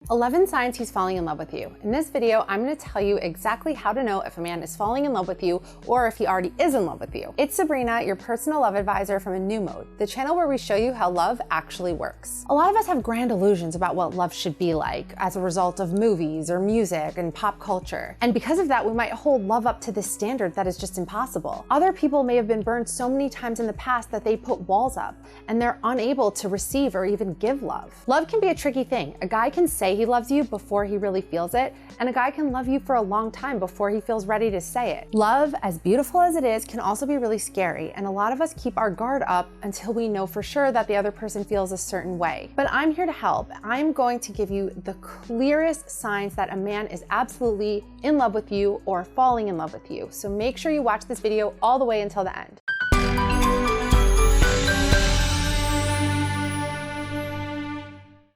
11 signs he's falling in love with you. In this video, I'm going to tell you exactly how to know if a man is falling in love with you or if he already is in love with you. It's Sabrina, your personal love advisor from A New Mode, the channel where we show you how love actually works. A lot of us have grand illusions about what love should be like as a result of movies or music and pop culture. And because of that, we might hold love up to this standard that is just impossible. Other people may have been burned so many times in the past that they put walls up and they're unable to receive or even give love. Love can be a tricky thing. A guy can say he loves you before he really feels it, and a guy can love you for a long time before he feels ready to say it. Love, as beautiful as it is, can also be really scary, and a lot of us keep our guard up until we know for sure that the other person feels a certain way. But I'm here to help. I'm going to give you the clearest signs that a man is absolutely in love with you or falling in love with you. So make sure you watch this video all the way until the end.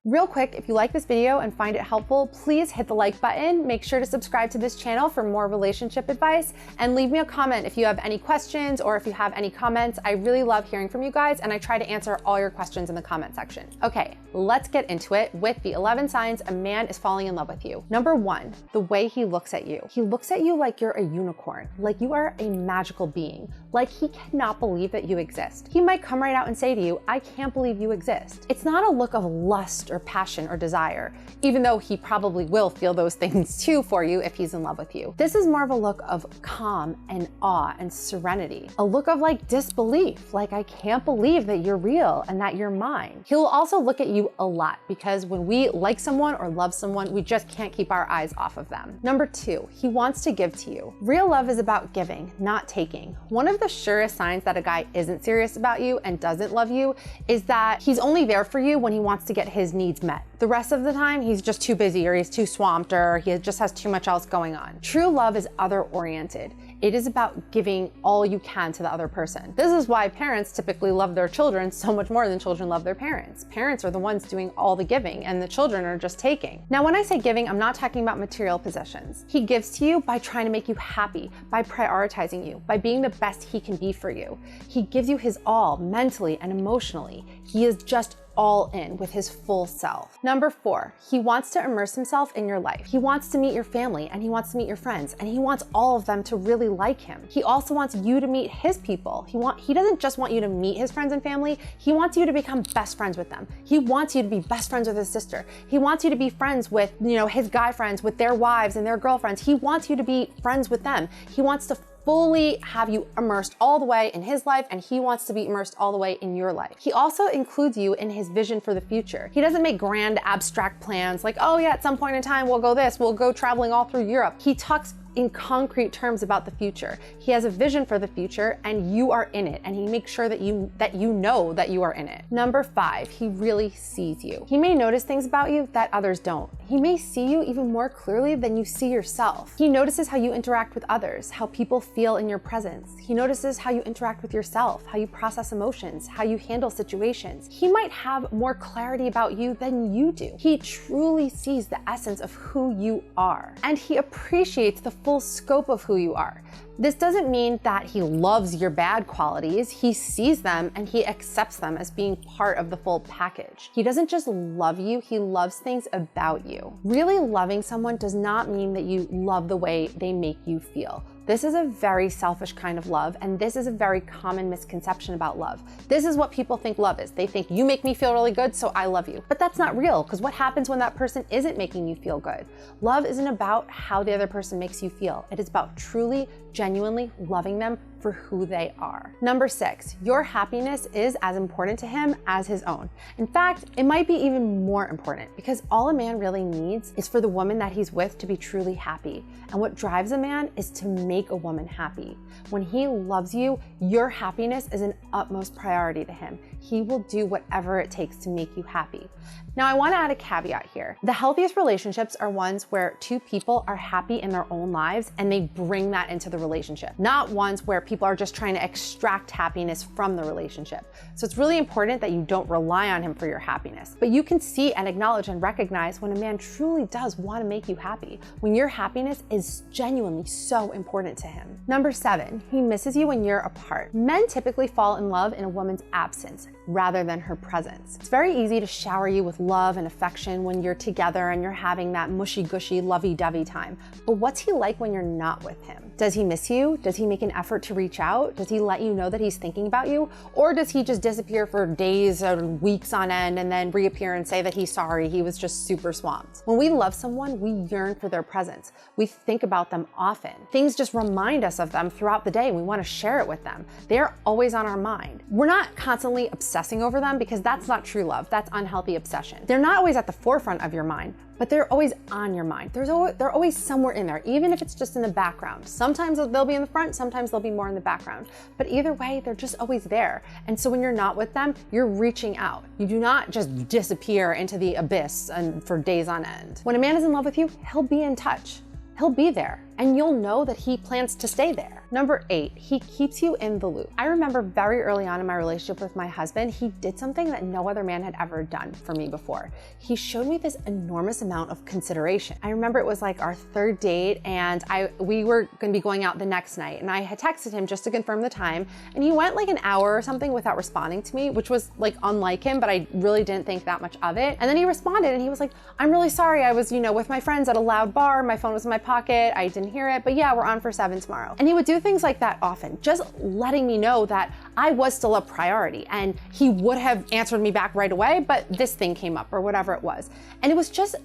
Real quick, if you like this video and find it helpful, please hit the like button. Make sure to subscribe to this channel for more relationship advice, and leave me a comment if you have any questions or if you have any comments. I really love hearing from you guys, and I try to answer all your questions in the comment section. Okay, let's get into it with the 11 signs a man is falling in love with you. Number 1, the way he looks at you. He looks at you like you're a unicorn, like you are a magical being, like he cannot believe that you exist. He might come right out and say to you, "I can't believe you exist." It's not a look of lust or passion or desire, even though he probably will feel those things too for you if he's in love with you. This is more of a look of calm and awe and serenity, a look of like disbelief, like I can't believe that you're real and that you're mine. He'll also look at you a lot because when we like someone or love someone, we just can't keep our eyes off of them. Number 2, he wants to give to you. Real love is about giving, not taking. One of the surest signs that a guy isn't serious about you and doesn't love you is that he's only there for you when he wants to get his needs met. The rest of the time, he's just too busy or he's too swamped or he just has too much else going on. True love is other-oriented. It is about giving all you can to the other person. This is why parents typically love their children so much more than children love their parents. Parents are the ones doing all the giving and the children are just taking. Now, when I say giving, I'm not talking about material possessions. He gives to you by trying to make you happy, by prioritizing you, by being the best he can be for you. He gives you his all mentally and emotionally. He is just all in with his full self. Number 4, he wants to immerse himself in your life. He wants to meet your family and he wants to meet your friends and he wants all of them to really like him. He also wants you to meet his people. He doesn't just want you to meet his friends and family, he wants you to become best friends with them. He wants you to be best friends with his sister. He wants you to be friends with, his guy friends, with their wives and their girlfriends. He wants you to be friends with them. He wants to fully have you immersed all the way in his life, and he wants to be immersed all the way in your life. He also includes you in his vision for the future. He doesn't make grand abstract plans like, oh yeah, at some point in time we'll go this, we'll go traveling all through Europe. He talks in concrete terms about the future. He has a vision for the future and you are in it, and he makes sure that you know that you are in it. Number 5, he really sees you. He may notice things about you that others don't. He may see you even more clearly than you see yourself. He notices how you interact with others, how people feel in your presence. He notices how you interact with yourself, how you process emotions, how you handle situations. He might have more clarity about you than you do. He truly sees the essence of who you are, and he appreciates the full scope of who you are. This doesn't mean that he loves your bad qualities. He sees them and he accepts them as being part of the full package. He doesn't just love you, he loves things about you. Really loving someone does not mean that you love the way they make you feel. This is a very selfish kind of love, and this is a very common misconception about love. This is what people think love is. They think you make me feel really good, so I love you. But that's not real, because what happens when that person isn't making you feel good? Love isn't about how the other person makes you feel. It is about truly, genuinely loving them for who they are. Number 6, your happiness is as important to him as his own. In fact, it might be even more important, because all a man really needs is for the woman that he's with to be truly happy. And what drives a man is to make a woman happy. When he loves you, your happiness is an utmost priority to him. He will do whatever it takes to make you happy. Now, I want to add a caveat here. The healthiest relationships are ones where two people are happy in their own lives and they bring that into the relationship, not ones where people are just trying to extract happiness from the relationship. So it's really important that you don't rely on him for your happiness. But you can see and acknowledge and recognize when a man truly does want to make you happy, when your happiness is genuinely so important to him. Number 7, he misses you when you're apart. Men typically fall in love in a woman's absence rather than her presence. It's very easy to shower you with love and affection when you're together and you're having that mushy-gushy, lovey-dovey time. But what's he like when you're not with him? Does he miss you? Does he make an effort to reach out? Does he let you know that he's thinking about you? Or does he just disappear for days or weeks on end and then reappear and say that he's sorry, he was just super swamped? When we love someone, we yearn for their presence. We think about them often. Things just remind us of them throughout the day and we want to share it with them. They're always on our mind. We're not constantly obsessing over them because that's not true love. That's unhealthy obsession. They're not always at the forefront of your mind, but they're always on your mind. They're always somewhere in there, even if it's just in the background. Sometimes they'll be in the front, sometimes they'll be more in the background. But either way, they're just always there. And so when you're not with them, you're reaching out. You do not just disappear into the abyss and for days on end. When a man is in love with you, he'll be in touch. He'll be there, and you'll know that he plans to stay there. Number 8, he keeps you in the loop. I remember very early on in my relationship with my husband, he did something that no other man had ever done for me before. He showed me this enormous amount of consideration. I remember it was like our 3rd date and we were gonna be going out the next night, and I had texted him just to confirm the time, and he went like an hour or something without responding to me, which was like unlike him, but I really didn't think that much of it. And then he responded and he was like, I'm really sorry, I was, with my friends at a loud bar, my phone was in my pocket, I didn't hear it, but yeah, we're on for 7 tomorrow. And he would do things like that often, just letting me know that I was still a priority, and he would have answered me back right away, but this thing came up or whatever it was. And it was just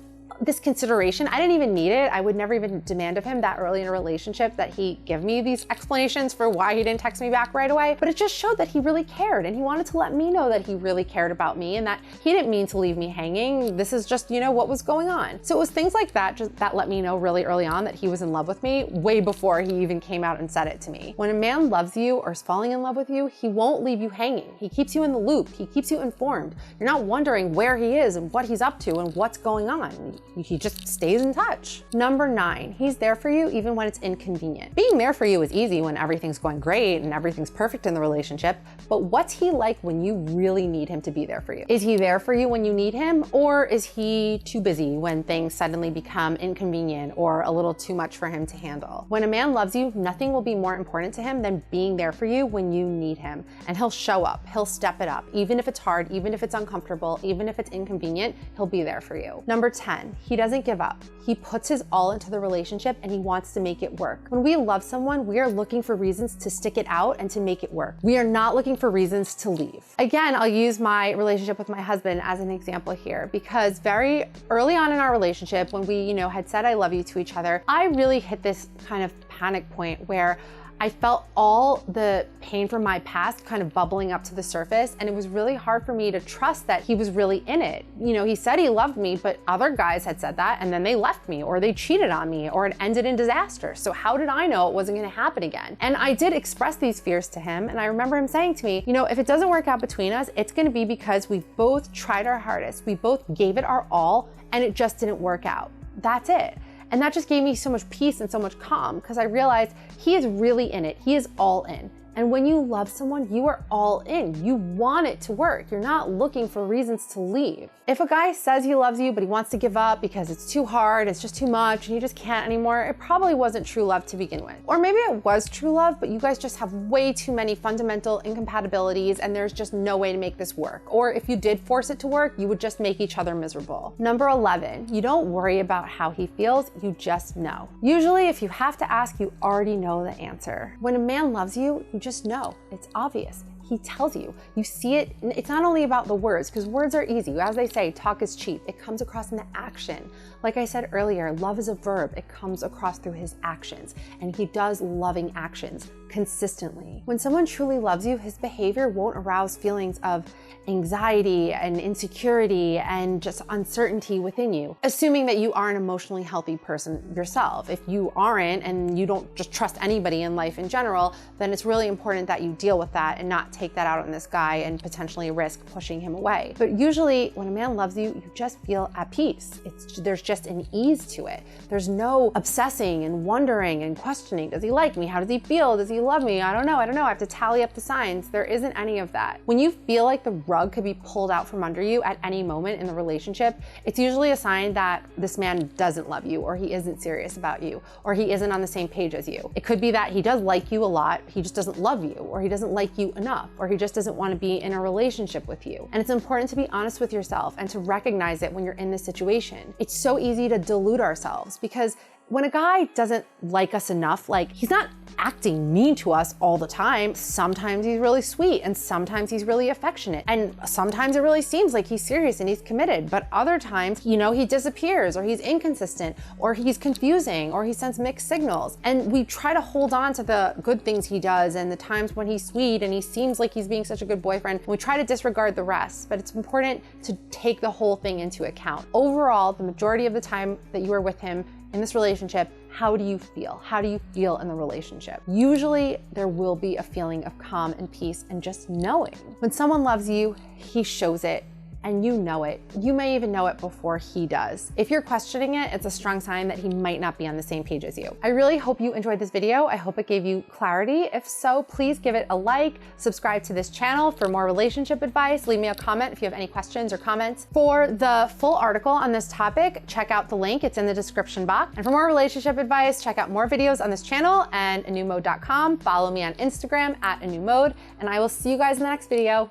this consideration. I didn't even need it. I would never even demand of him that early in a relationship that he give me these explanations for why he didn't text me back right away. But it just showed that he really cared, and he wanted to let me know that he really cared about me and that he didn't mean to leave me hanging. This is just, what was going on. So it was things like that that let me know really early on that he was in love with me way before he even came out and said it to me. When a man loves you or is falling in love with you, he won't leave you hanging. He keeps you in the loop. He keeps you informed. You're not wondering where he is and what he's up to and what's going on. He just stays in touch. Number 9, he's there for you even when it's inconvenient. Being there for you is easy when everything's going great and everything's perfect in the relationship, but what's he like when you really need him to be there for you? Is he there for you when you need him, or is he too busy when things suddenly become inconvenient or a little too much for him to handle? When a man loves you, nothing will be more important to him than being there for you when you need him, and he'll show up, he'll step it up, even if it's hard, even if it's uncomfortable, even if it's inconvenient, he'll be there for you. Number 10, he doesn't give up. He puts his all into the relationship and he wants to make it work. When we love someone, we are looking for reasons to stick it out and to make it work. We are not looking for reasons to leave. Again, I'll use my relationship with my husband as an example here, because very early on in our relationship, when we, had said I love you to each other, I really hit this kind of panic point where I felt all the pain from my past kind of bubbling up to the surface, and it was really hard for me to trust that he was really in it. He said he loved me, but other guys had said that, and then they left me, or they cheated on me, or it ended in disaster. So how did I know it wasn't gonna happen again? And I did express these fears to him, and I remember him saying to me, if it doesn't work out between us, it's gonna be because we both tried our hardest, we both gave it our all, and it just didn't work out. That's it. And that just gave me so much peace and so much calm, because I realized he is really in it. He is all in. And when you love someone, you are all in. You want it to work. You're not looking for reasons to leave. If a guy says he loves you, but he wants to give up because it's too hard, it's just too much, and you just can't anymore, it probably wasn't true love to begin with. Or maybe it was true love, but you guys just have way too many fundamental incompatibilities and there's just no way to make this work. Or if you did force it to work, you would just make each other miserable. Number 11, you don't worry about how he feels, you just know. Usually, if you have to ask, you already know the answer. When a man loves you, you just know. It's obvious. He tells you. You see it. It's not only about the words, because words are easy. As they say, talk is cheap. It comes across in the action. Like I said earlier, love is a verb. It comes across through his actions, and he does loving actions consistently. When someone truly loves you, his behavior won't arouse feelings of anxiety and insecurity and just uncertainty within you, assuming that you are an emotionally healthy person yourself. If you aren't, and you don't just trust anybody in life in general, then it's really important that you deal with that and not take that out on this guy and potentially risk pushing him away. But usually when a man loves you, you just feel at peace. There's just an ease to it. There's no obsessing and wondering and questioning. Does he like me? How does he feel? Does he love me? I don't know. I have to tally up the signs. There isn't any of that. When you feel like the rug could be pulled out from under you at any moment in the relationship, it's usually a sign that this man doesn't love you, or he isn't serious about you, or he isn't on the same page as you. It could be that he does like you a lot, he just doesn't love you, or he doesn't like you enough, or he just doesn't want to be in a relationship with you. And it's important to be honest with yourself and to recognize it when you're in this situation. It's so easy to delude ourselves because when a guy doesn't like us enough, like he's not acting mean to us all the time. Sometimes he's really sweet and sometimes he's really affectionate. And sometimes it really seems like he's serious and he's committed. But other times, you know, he disappears or he's inconsistent or he's confusing or he sends mixed signals. And we try to hold on to the good things he does and the times when he's sweet and he seems like he's being such a good boyfriend. And we try to disregard the rest, but it's important to take the whole thing into account. Overall, the majority of the time that you are with him in this relationship, how do you feel? How do you feel in the relationship? Usually there will be a feeling of calm and peace and just knowing. When someone loves you, he shows it and you know it. You may even know it before he does. If you're questioning it, it's a strong sign that he might not be on the same page as you. I really hope you enjoyed this video. I hope it gave you clarity. If so, please give it a like, subscribe to this channel for more relationship advice. Leave me a comment if you have any questions or comments. For the full article on this topic, check out the link. It's in the description box. And for more relationship advice, check out more videos on this channel and anewmode.com. Follow me on Instagram @anewmode, and I will see you guys in the next video.